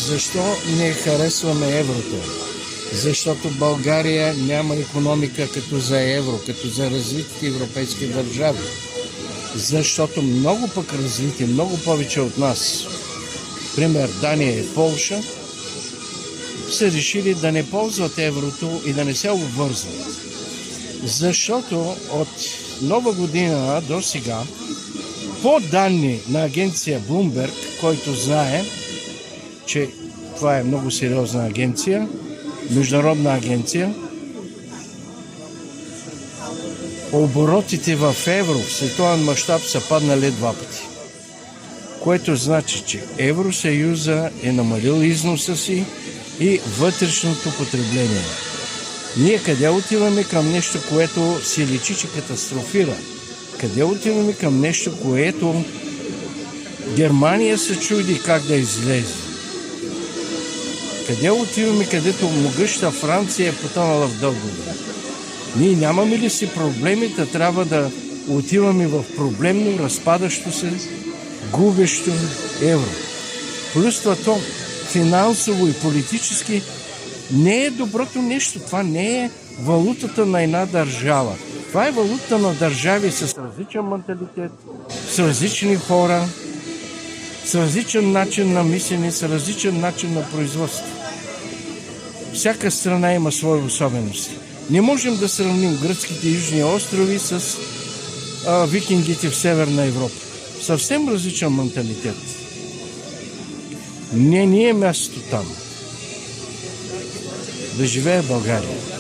Защо не харесваме еврото? Защото България няма икономика като за евро, като за развитите европейски държави. Защото много пък развити, много повече от нас, пример Дания и Полша, са решили да не ползват еврото и да не се обвързват. Защото от нова година до сега, по данни на агенция Bloomberg, който знае, че това е много сериозна агенция, международна агенция, оборотите в евро в световен мащаб са паднали 2 пъти. Което значи, че Евросъюза е намалил износа си и вътрешното потребление. Ние къде отиваме към нещо, което си личи, че катастрофира? Къде отиваме към нещо, което Германия се чуди как да излезе? Къде отиваме, където могъща Франция е потънала в дългове? Ние нямаме ли си проблемите, трябва да отиваме в проблемно, разпадащо се, губещо евро. Плюс това финансово и политически не е доброто нещо. Това не е валутата на една държава. Това е валута на държави с различен менталитет, с различни хора, с различен начин на мислене, с различен начин на производство. Всяка страна има свои особености. Не можем да сравним гръцките южни острови с викингите в Северна Европа. Съвсем различен менталитет. Не ни е мястото там. Да живее България!